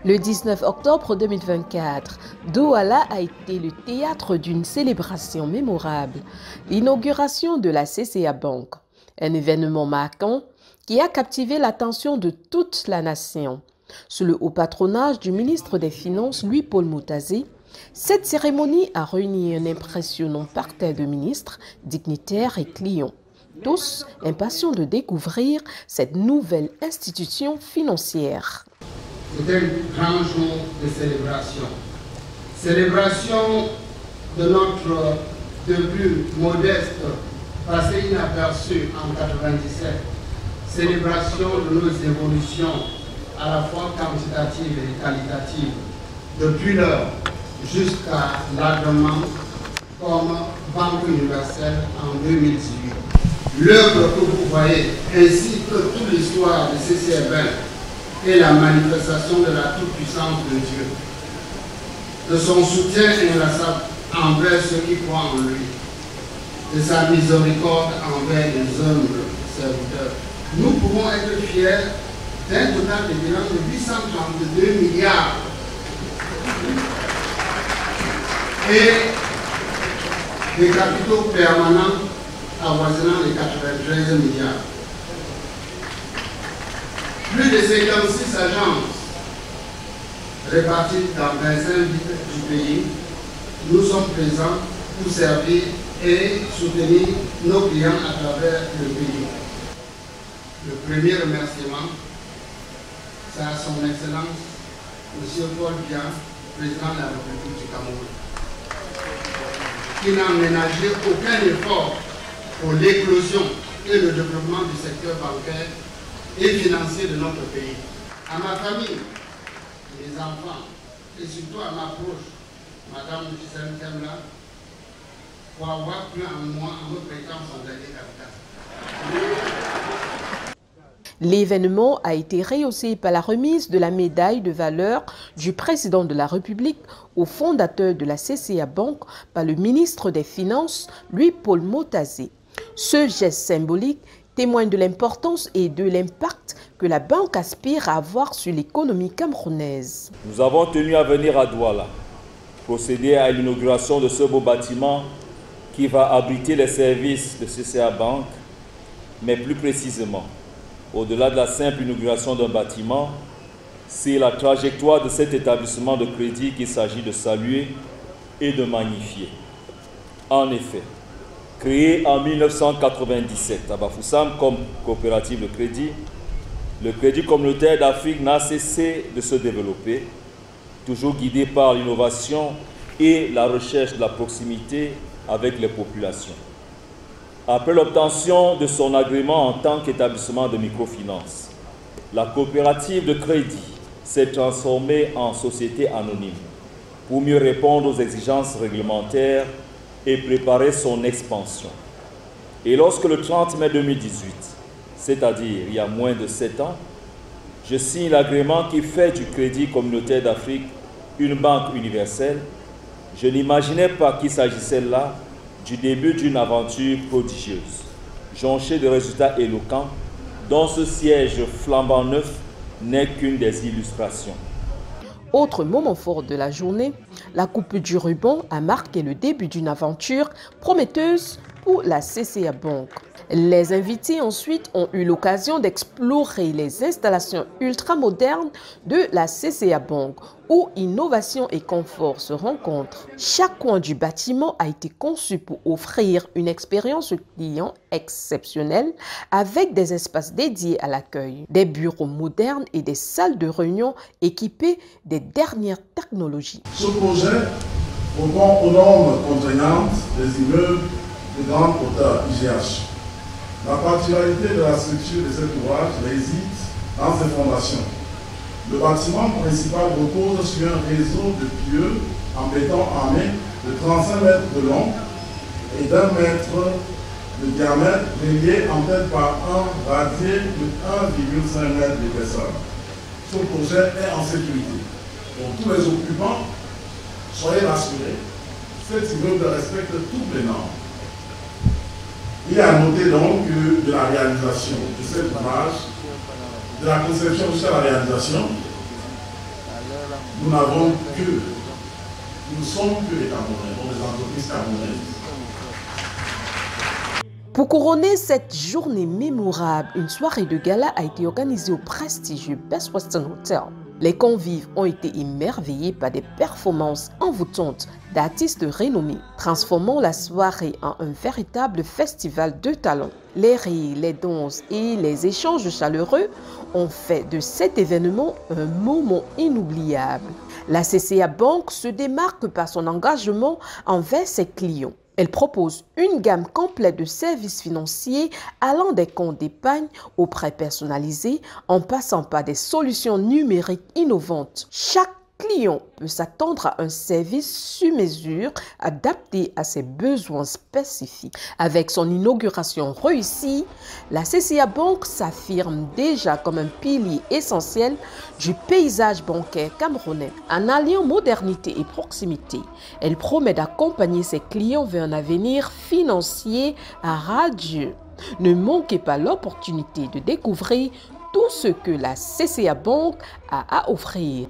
Le 19 octobre 2024, Douala a été le théâtre d'une célébration mémorable, l'inauguration de la CCA Bank, un événement marquant qui a captivé l'attention de toute la nation. Sous le haut patronage du ministre des Finances, Louis-Paul Moutazé, cette cérémonie a réuni un impressionnant parterre de ministres, dignitaires et clients, tous impatients de découvrir cette nouvelle institution financière. C'est un grand jour de célébration. Célébration de notre début modeste, passé inaperçu en 1997. Célébration de nos évolutions, à la fois quantitatives et qualitatives, depuis l'heure jusqu'à l'agrément comme Banque universelle en 2018. L'œuvre que vous voyez, ainsi que toute l'histoire de CCA Bank, est la manifestation de la toute-puissance de Dieu, de son soutien inlassable envers ceux qui croient en lui, de sa miséricorde envers les humbles serviteurs. Nous pouvons être fiers d'un total de bilan de 832 milliards et des capitaux permanents avoisinant les 93 milliards. Plus de 56 agences réparties dans 25 villes du pays, nous sommes présents pour servir et soutenir nos clients à travers le pays. Le premier remerciement, c'est à son Excellence, M. Paul Biya, président de la République du Cameroun, qui n'a ménagé aucun effort pour l'éclosion et le développement du secteur bancaire et financier de notre pays. À ma famille, mes enfants, et surtout à ma proche, Madame Gisèle Kemla, pour avoir cru en moi en me prêtant son dernier capital. L'événement a été rehaussé par la remise de la médaille de valeur du président de la République au fondateur de la CCA Bank par le ministre des Finances, Louis-Paul Moutazé. Ce geste symbolique témoigne de l'importance et de l'impact que la banque aspire à avoir sur l'économie camerounaise. Nous avons tenu à venir à Douala, procéder à l'inauguration de ce beau bâtiment qui va abriter les services de CCA Bank, mais plus précisément, au-delà de la simple inauguration d'un bâtiment, c'est la trajectoire de cet établissement de crédit qu'il s'agit de saluer et de magnifier. En effet, créé en 1997 à Bafoussam comme coopérative de crédit, le crédit communautaire d'Afrique n'a cessé de se développer, toujours guidé par l'innovation et la recherche de la proximité avec les populations. Après l'obtention de son agrément en tant qu'établissement de microfinance, la coopérative de crédit s'est transformée en société anonyme pour mieux répondre aux exigences réglementaires et préparer son expansion. Et lorsque le 30 mai 2018, c'est-à-dire il y a moins de 7 ans, je signe l'agrément qui fait du Crédit communautaire d'Afrique une banque universelle, je n'imaginais pas qu'il s'agissait là du début d'une aventure prodigieuse, jonchée de résultats éloquents, dont ce siège flambant neuf n'est qu'une des illustrations. Autre moment fort de la journée, la coupe du ruban a marqué le début d'une aventure prometteuse pour la CCA Bank. Les invités ensuite ont eu l'occasion d'explorer les installations ultramodernes de la CCA Bank, où innovation et confort se rencontrent. Chaque coin du bâtiment a été conçu pour offrir une expérience client exceptionnelle avec des espaces dédiés à l'accueil, des bureaux modernes et des salles de réunion équipées des dernières technologies. Ce projet répond aux normes contraignantes des immeubles de grande hauteur IGH. La particularité de la structure de cet ouvrage réside dans ses fondations. Le bâtiment principal repose sur un réseau de pieux en béton armé de 35 mètres de long et d'1 mètre de diamètre, relié en tête par un radier de 1,5 mètre d'épaisseur. Ce projet est en sécurité. Pour tous les occupants, soyez rassurés, cet immeuble respecte toutes les normes. Il est à noter donc que de la réalisation de cet ouvrage, de la conception jusqu'à la réalisation, nous ne sommes que les Camerounais, donc les entreprises camerounaises. Pour couronner cette journée mémorable, une soirée de gala a été organisée au prestigieux Best Western Hotel. Les convives ont été émerveillés par des performances envoûtantes d'artistes renommés, transformant la soirée en un véritable festival de talents. Les rires, les danses et les échanges chaleureux ont fait de cet événement un moment inoubliable. La CCA Bank se démarque par son engagement envers ses clients. Elle propose une gamme complète de services financiers allant des comptes d'épargne aux prêts personnalisés en passant par des solutions numériques innovantes. Chaque client peut s'attendre à un service sur mesure adapté à ses besoins spécifiques. Avec son inauguration réussie, la CCA Bank s'affirme déjà comme un pilier essentiel du paysage bancaire camerounais. En alliant modernité et proximité, elle promet d'accompagner ses clients vers un avenir financier radieux. Ne manquez pas l'opportunité de découvrir tout ce que la CCA Bank a à offrir.